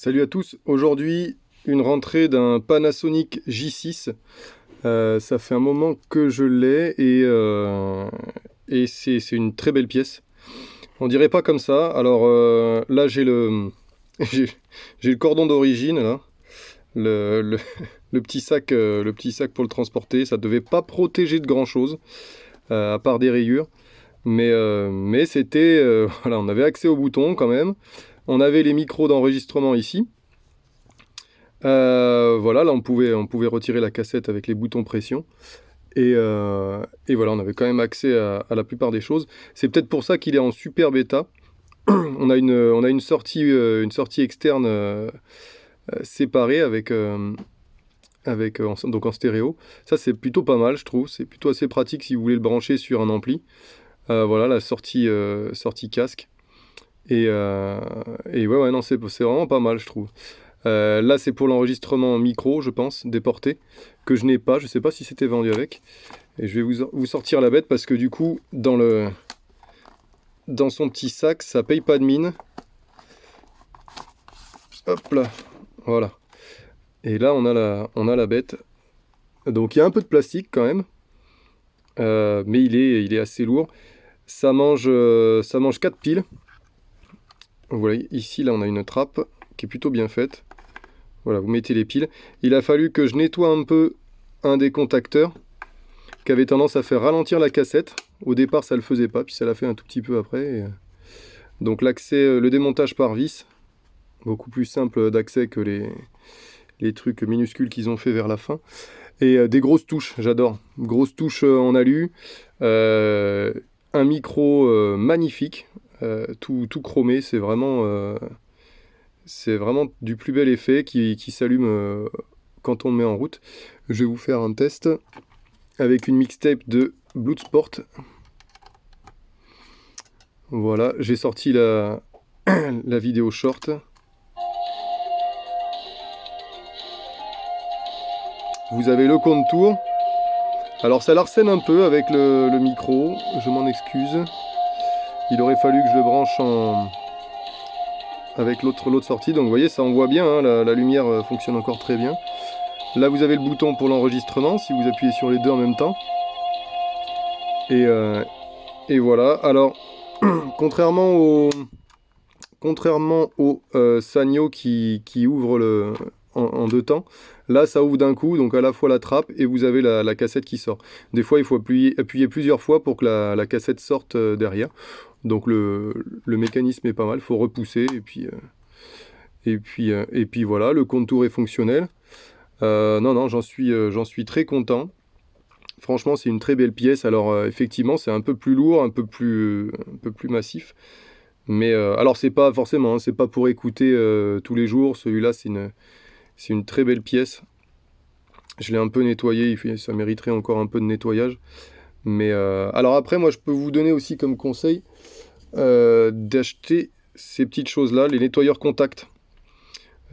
Salut à tous, aujourd'hui une rentrée d'un Panasonic J6. Ça fait un moment que je l'ai et c'est une très belle pièce. On dirait pas comme ça. Alors là j'ai j'ai, j'ai le cordon d'origine là, le le petit sac pour le transporter. Ça devait pas protéger de grand chose à part des rayures, mais c'était voilà, on avait accès aux boutons quand même. On avait les micros d'enregistrement ici. Voilà, là on pouvait retirer la cassette avec les boutons pression. Et voilà, on avait quand même accès à la plupart des choses. C'est peut-être pour ça qu'il est en super bêta. On a une sortie externe séparée donc en stéréo. Ça c'est plutôt pas mal, je trouve. C'est plutôt assez pratique si vous voulez le brancher sur un ampli. Voilà la sortie casque. Et, euh, et ouais, non, c'est vraiment pas mal, je trouve. Là, c'est pour l'enregistrement micro, je pense, déporté, que je n'ai pas. Je sais pas si c'était vendu avec. Et je vais vous sortir la bête parce que du coup, dans son petit sac, ça paye pas de mine. Hop là, voilà. Et là, on a la bête. Donc, il y a un peu de plastique quand même, mais il est assez lourd. Ça mange 4 piles. Vous voyez, ici, là, on a une trappe qui est plutôt bien faite. Voilà, vous mettez les piles. Il a fallu que je nettoie un peu un des contacteurs qui avait tendance à faire ralentir la cassette. Au départ, ça le faisait pas, puis ça l'a fait un tout petit peu après. Donc le démontage par vis, beaucoup plus simple d'accès que les trucs minuscules qu'ils ont fait vers la fin. Et des grosses touches, j'adore. Grosses touches en alu, euh, un micro magnifique, tout chromé, c'est vraiment du plus bel effet qui s'allume quand on le met en route. Je vais vous faire un test avec une mixtape de Bloodsport. Voilà, j'ai sorti la vidéo short. Vous avez le contour. Alors ça l'arsène un peu avec le micro, je m'en excuse. Il aurait fallu que je le branche avec l'autre sortie. Donc vous voyez, ça on voit bien, hein, la lumière fonctionne encore très bien. Là vous avez le bouton pour l'enregistrement, si vous appuyez sur les deux en même temps. Et, euh, et voilà. Alors, contrairement au Sanyo qui ouvre en deux temps, là ça ouvre d'un coup, donc à la fois la trappe et vous avez la cassette qui sort. Des fois il faut appuyer plusieurs fois pour que la cassette sorte derrière. Donc le mécanisme est pas mal, il faut repousser et puis voilà, le contour est fonctionnel. Non, j'en suis très content. Franchement, c'est une très belle pièce. Alors effectivement, c'est un peu plus lourd, un peu plus massif. Mais alors c'est pas forcément, hein, c'est pas pour écouter tous les jours. Celui-là, c'est une très belle pièce. Je l'ai un peu nettoyé, ça mériterait encore un peu de nettoyage. Mais alors après, moi, je peux vous donner aussi comme conseil d'acheter ces petites choses-là, les nettoyeurs contact.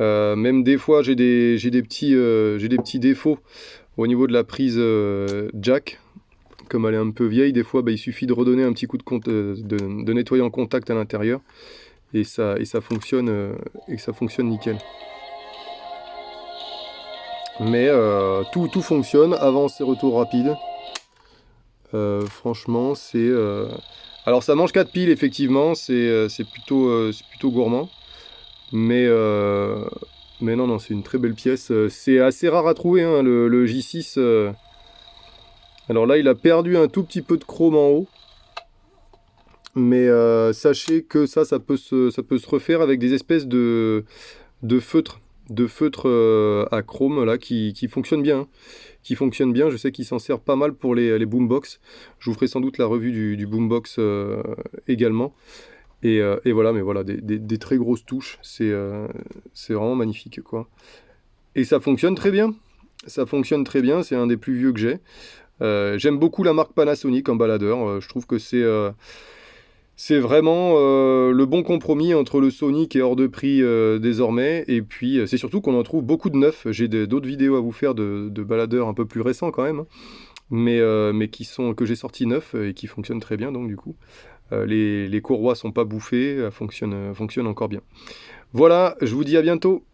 Même des fois, j'ai des petits défauts au niveau de la prise jack. Comme elle est un peu vieille, des fois, bah, il suffit de redonner un petit coup de nettoyant contact à l'intérieur et ça fonctionne nickel. Mais tout fonctionne, avance et retour rapide. Franchement, alors ça mange 4 piles, effectivement, c'est plutôt gourmand. Mais, euh, mais non, non, c'est une très belle pièce. C'est assez rare à trouver, hein, le J6. Alors là, il a perdu un tout petit peu de chrome en haut. Mais sachez que ça peut se refaire avec des espèces de feutres, de feutres à chrome là qui fonctionnent bien, hein. Qui fonctionnent bien. Je sais qu'ils s'en servent pas mal pour les boombox. Je vous ferai sans doute la revue du boombox également. Et voilà, mais voilà, des très grosses touches. C'est vraiment magnifique, quoi. Et ça fonctionne très bien. Ça fonctionne très bien. C'est un des plus vieux que j'ai. J'aime beaucoup la marque Panasonic en baladeur. Je trouve que c'est vraiment le bon compromis entre le Sony qui est hors de prix désormais, et puis c'est surtout qu'on en trouve beaucoup de neufs. J'ai d'autres vidéos à vous faire de baladeurs un peu plus récents quand même, hein, mais que j'ai sortis neufs et qui fonctionnent très bien donc du coup. les courroies sont pas bouffées, fonctionnent encore bien. Voilà, je vous dis à bientôt.